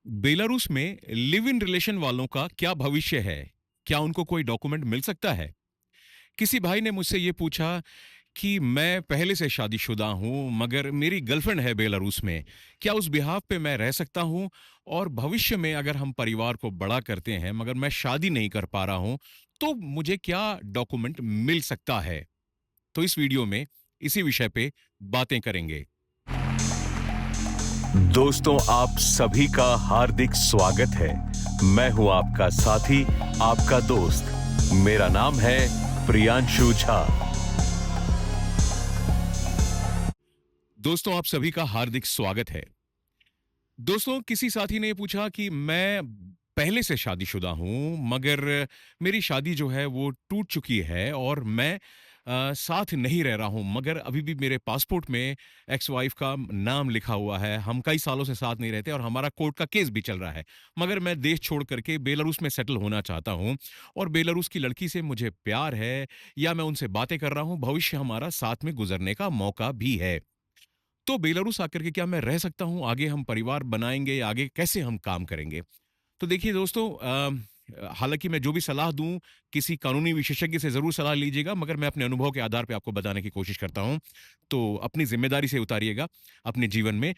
Belarus में live in relation वालों का क्या भविष्य है? क्या उनको कोई डॉक्यूमेंट मिल सकता है? किसी भाई ने मुझसे ये पूछा कि मैं पहले से शादीशुदा हूँ, मगर मेरी गर्लफ्रेंड है बेलारूस में। क्या उस बिहाफ पे मैं रह सकता हूँ? और भविष्य में अगर हम परिवार को बड़ा करते हैं, मगर मैं शादी नहीं कर पा रहा हूँ, तो मुझे क्या डॉक्यूमेंट मिल सकता है? तो इस वीडियो में इसी विषय पे बातें करेंगे। दोस्तों, आप सभी का हार्दिक स्वागत है। मैं हूं आपका साथी, आपका दोस्त। मेरा नाम है प्रियांशु झा। दोस्तों, आप सभी का हार्दिक स्वागत है। दोस्तों, किसी साथी ने पूछा कि मैं पहले से शादीशुदा हूँ, मगर मेरी शादी जो है वो टूट चुकी है और मैं साथ नहीं रह रहा हूँ, मगर अभी भी मेरे पासपोर्ट में एक्स वाइफ का नाम लिखा हुआ है। हम कई सालों से साथ नहीं रहते और हमारा कोर्ट का केस भी चल रहा है। मगर मैं देश छोड़ करके बेलारूस में सेटल होना चाहता हूँ और बेलारूस की लड़की से मुझे प्यार है, या मैं उनसे बातें कर रहा हूँ, भविष्य हमारा साथ में गुजरने का मौका भी है। तो बेलारूस आकर के क्या मैं रह सकता हूँ? आगे हम परिवार बनाएँगे या आगे कैसे हम काम करेंगे? तो देखिए दोस्तों, हालाँकि मैं जो भी सलाह दूँ, किसी कानूनी विशेषज्ञ से ज़रूर सलाह लीजिएगा, मगर मैं अपने अनुभव के आधार पे आपको बताने की कोशिश करता हूँ। तो अपनी ज़िम्मेदारी से उतारिएगा अपने जीवन में।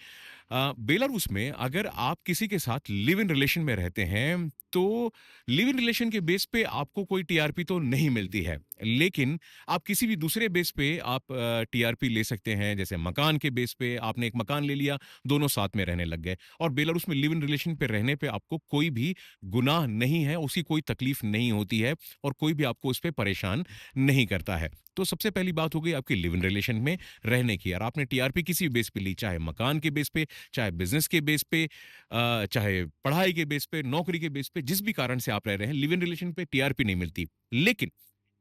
बेलारूस में अगर आप किसी के साथ लिव इन रिलेशन में रहते हैं, तो लिव इन रिलेशन के बेस पे आपको कोई टीआरपी तो नहीं मिलती है। लेकिन आप किसी भी दूसरे बेस पे आप टीआरपी ले सकते हैं, जैसे मकान के बेस पे आपने एक मकान ले लिया, दोनों साथ में रहने लग गए। और बेलारूस में लिव इन रिलेशन पे रहने पे आपको कोई भी गुनाह नहीं है, उसकी कोई तकलीफ नहीं होती है और कोई भी आपको उस पे परेशान नहीं करता है। तो सबसे पहली बात हो गई आपकी लिव इन रिलेशन में रहने की। और आपने टीआरपी किसी भी बेस पे ली, चाहे मकान के बेस पे, चाहे बिजनेस के बेस पे, चाहे पढ़ाई के बेस पे, नौकरी के बेस पे, जिस भी कारण से आप रह रहे हैं, लिव इन रिलेशन पे टीआरपी नहीं मिलती। लेकिन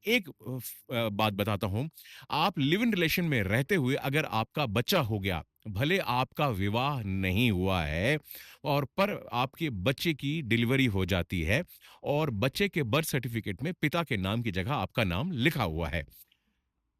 एक बात बताता हूं, आप लिव इन रिलेशन में रहते हुए अगर आपका बच्चा हो गया, भले आपका विवाह नहीं हुआ है, और पर आपके बच्चे की डिलीवरी हो जाती है और बच्चे के बर्थ सर्टिफिकेट में पिता के नाम की जगह आपका नाम लिखा हुआ है,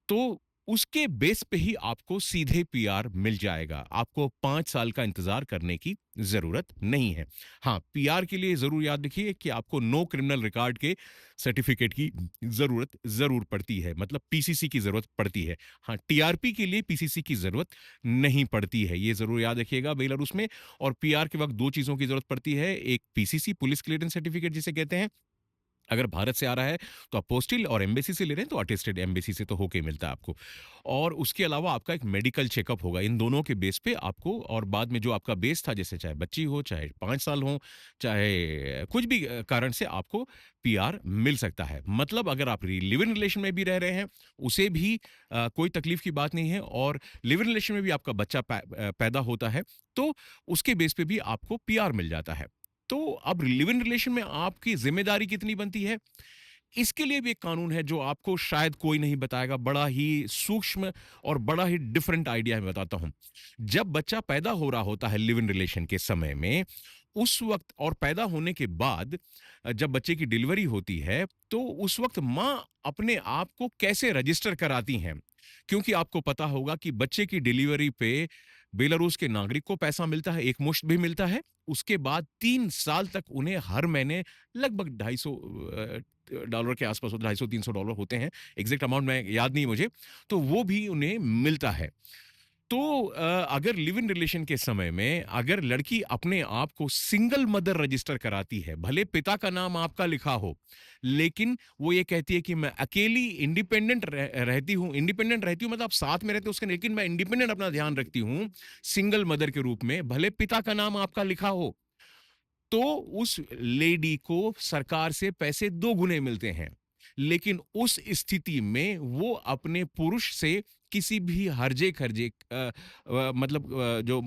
तो उसके बेस पे ही आपको सीधे पीआर मिल जाएगा। आपको 5 साल का इंतज़ार करने की ज़रूरत नहीं है। हाँ, पीआर के लिए ज़रूर याद रखिए कि आपको नो क्रिमिनल रिकॉर्ड के सर्टिफ़िकेट की ज़रूरत ज़रूर पड़ती है, मतलब पीसीसी की ज़रूरत पड़ती है। हाँ, टीआरपी के लिए पीसीसी की ज़रूरत नहीं पड़ती है, ये ज़रूर याद रखिएगा बेलारूस में। और पीआर के वक़्त 2 चीज़ों की ज़रूरत पड़ती है, एक पीसीसी पुलिस क्लीयरेंस सर्टिफ़िकेट जिसे कहते हैं। अगर भारत से आ रहा है तो आप पोस्टल, और एम्बेसी से ले रहे हैं तो अटेस्टेड एम्बेसी से तो होके ही मिलता है आपको। और उसके अलावा आपका एक मेडिकल चेकअप होगा, इन दोनों के बेस पे आपको। और बाद में जो आपका बेस था, जैसे चाहे बच्ची हो, चाहे 5 साल हो, चाहे कुछ भी कारण से आपको पीआर मिल सकता है। मतलब अगर आप लिव इन रिलेशन में भी रह रहे हैं, उसे भी कोई तकलीफ की बात नहीं है, और लिव इन रिलेशन में भी आपका बच्चा पैदा होता है, तो उसके बेस पे भी आपको पीआर मिल जाता है। तो अब लिव इन रिलेशन में आपकी जिम्मेदारी कितनी बनती है, इसके लिए भी एक कानून है जो आपको शायद कोई नहीं बताएगा। बड़ा ही सूक्ष्म और बड़ा ही डिफरेंट आइडिया मैं बताता हूं। जब बच्चा पैदा हो रहा होता है लिव इन रिलेशन के समय में, उस वक्त और पैदा होने के बाद जब बच्चे की डिलीवरी होती है, तो उस वक्त माँ अपने आप को कैसे रजिस्टर कराती हैं, क्योंकि आपको पता होगा कि बच्चे की डिलीवरी पे बेलारूस के नागरिक को पैसा मिलता है, एक मुश्त भी मिलता है। उसके बाद 3 साल तक उन्हें हर महीने लगभग $250 के आसपास, 250-300 होते हैं, एग्जैक्ट अमाउंट मैं याद नहीं मुझे, तो वो भी उन्हें मिलता है। तो अगर लिव इन रिलेशन के समय में अगर लड़की अपने आप को सिंगल मदर रजिस्टर कराती है, भले पिता का नाम आपका लिखा हो, लेकिन वो ये कहती है कि मैं अकेली इंडिपेंडेंट रहती हूँ। इंडिपेंडेंट रहती हूँ मतलब आप साथ में रहते हो उसके, लेकिन मैं इंडिपेंडेंट अपना ध्यान रखती हूँ सिंगल मदर के रूप में, भले पिता का नाम आपका लिखा हो, तो उस लेडी को सरकार से पैसे 2 गुने मिलते हैं। लेकिन उस स्थिति में वो अपने पुरुष से किसी भी हर्जे-खर्चे मतलब जो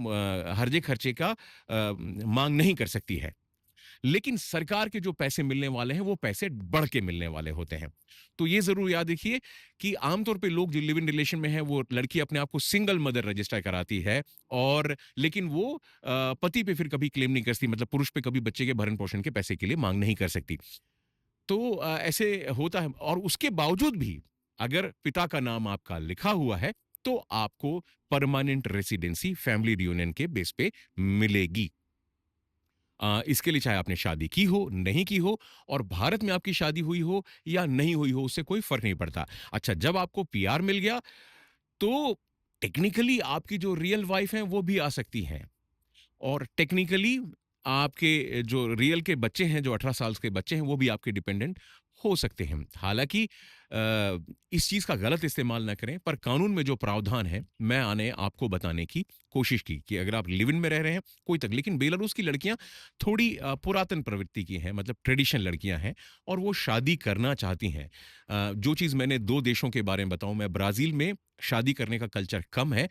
हर्जे-खर्चे का माँग नहीं कर सकती है। लेकिन सरकार के जो पैसे मिलने वाले हैं, वो पैसे बढ़ के मिलने वाले होते हैं। तो ये ज़रूर याद रखिए कि आमतौर पे लोग जो लिव इन रिलेशन में हैं, वो लड़की अपने आप को सिंगल मदर रजिस्टर कराती है, और लेकिन वो पति पे फिर कभी क्लेम नहीं करती, मतलब पुरुष पे कभी बच्चे के भरण-पोषण के पैसे के लिए माँग नहीं कर सकती। तो ऐसे होता है, और उसके बावजूद भी अगर पिता का नाम आपका लिखा हुआ है, तो आपको परमानेंट रेसिडेंसी फैमिली रियूनियन के बेस पे मिलेगी। इसके लिए चाहे आपने शादी की हो, नहीं की हो और भारत में आपकी शादी हुई हो या नहीं हुई हो, उससे कोई फ़र्क नहीं पड़ता। अच्छा, जब आपको पीआर मिल गया, तो टेक्निकली आपकी जो रियल वाइफ़ हैं, वो भी आ सकती हैं। और टेक्निकली आपके जो रियल के बच्चे हैं, जो 18 साल के बच्चे हैं, वो भी आपके डिपेंडेंट हो सकते हैं। हालाँकि इस चीज़ का गलत इस्तेमाल ना करें, पर कानून में जो प्रावधान है, मैं आने आपको बताने की कोशिश की कि अगर आप लिव इन में रह रहे हैं, कोई तक लेकिन बेलारूस की लड़कियाँ थोड़ी पुरातन प्रवृत्ति की हैं, मतलब ट्रेडिशनल लड़कियाँ हैं और वो शादी करना चाहती हैं। जो चीज़ मैंने 2 देशों के बारे में बताऊँ, मैं ब्राज़ील में शादी करने का कल्चर कम है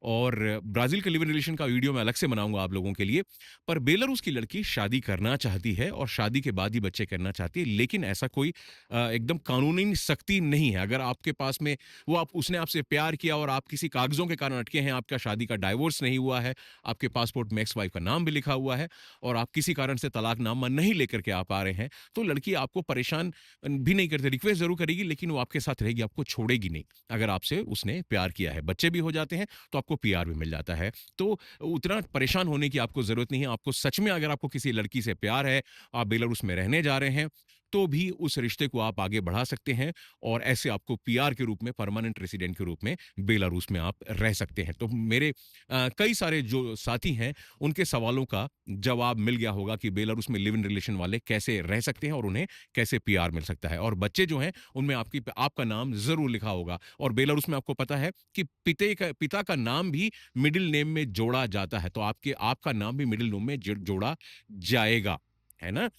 और ब्राज़ील के लिव इन रिलेशन का वीडियो मैं अलग से बनाऊँगा आप लोगों के लिए। पर बेलारूस की लड़की शादी करना चाहती है और शादी के बाद ही बच्चे करना चाहती है, लेकिन ऐसा कोई एकदम कानूनी सख्ती नहीं है। अगर आपके पास में वो आप उसने आपसे प्यार किया और आप किसी कागज़ों के कारण अटके हैं, आपका शादी का डाइवोर्स नहीं हुआ है, आपके पासपोर्ट में एक्स वाइफ का नाम भी लिखा हुआ है और आप किसी कारण से तलाकनामा नहीं लेकर के आप आ रहे हैं, तो लड़की आपको परेशान भी नहीं करती, रिक्वेस्ट ज़रूर करेगी लेकिन वो आपके साथ रहेगी, आपको छोड़ेगी नहीं। अगर आपसे उसने प्यार किया है, बच्चे भी हो जाते हैं, तो आपको पीआर भी मिल जाता है। तो उतना परेशान होने की आपको ज़रूरत नहीं है। आपको सच में अगर आपको किसी लड़की से प्यार है, आप बेलारूस में रहने जा रहे हैं, तो भी उस रिश्ते को आप आगे बढ़ा सकते हैं और ऐसे आपको पीआर के रूप में, परमानेंट रेसिडेंट के रूप में बेलारूस में आप रह सकते हैं। तो मेरे कई सारे जो साथी हैं, उनके सवालों का जवाब मिल गया होगा कि बेलारूस में लिव इन रिलेशन वाले कैसे रह सकते हैं और उन्हें कैसे पीआर मिल सकता है और बच्चे जो हैं, उनमें आपका नाम ज़रूर लिखा होगा और बेलारूस में आपको पता है कि पिता का नाम भी मिडिल नेम में जोड़ा जाता है, तो आपका नाम भी मिडिल नेम में जोड़ा जाएगा, है ना?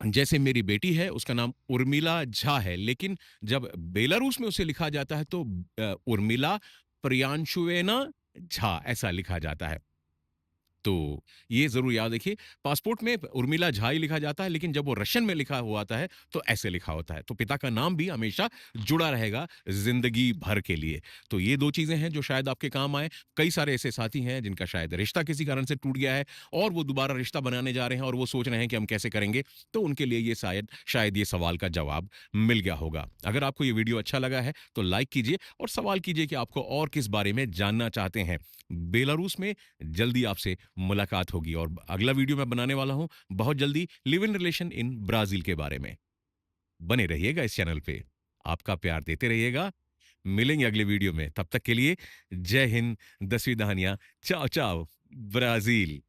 जैसे मेरी बेटी है, उसका नाम उर्मिला झा है, लेकिन जब बेलारूस में उसे लिखा जाता है तो उर्मिला प्रियांशुएना झा ऐसा लिखा जाता है। तो ये ज़रूर याद रखिए, पासपोर्ट में उर्मिला झा ही लिखा जाता है, लेकिन जब वो रशियन में लिखा हुआ आता है, तो ऐसे लिखा होता है। तो पिता का नाम भी हमेशा जुड़ा रहेगा ज़िंदगी भर के लिए। तो ये 2 चीज़ें हैं जो शायद आपके काम आएँ। कई सारे ऐसे साथी हैं जिनका शायद रिश्ता किसी कारण से टूट गया है और वो दोबारा रिश्ता बनाने जा रहे हैं और वो सोच रहे हैं कि हम कैसे करेंगे? तो उनके लिए ये शायद शायद ये सवाल का जवाब मिल गया होगा। अगर आपको ये वीडियो अच्छा लगा है, तो लाइक कीजिए और सवाल कीजिए कि आपको और किस बारे में जानना चाहते हैं। बेलारूस में जल्दी आपसे मुलाकात होगी और अगला वीडियो मैं बनाने वाला हूं बहुत जल्दी live in relation in Brazil के बारे में। बने रहिएगा इस चैनल पे, आपका प्यार देते रहिएगा। मिलेंगे अगले वीडियो में, तब तक के लिए जय हिंद, दसवीं दहानियां, चाओ चाओ ब्राजील।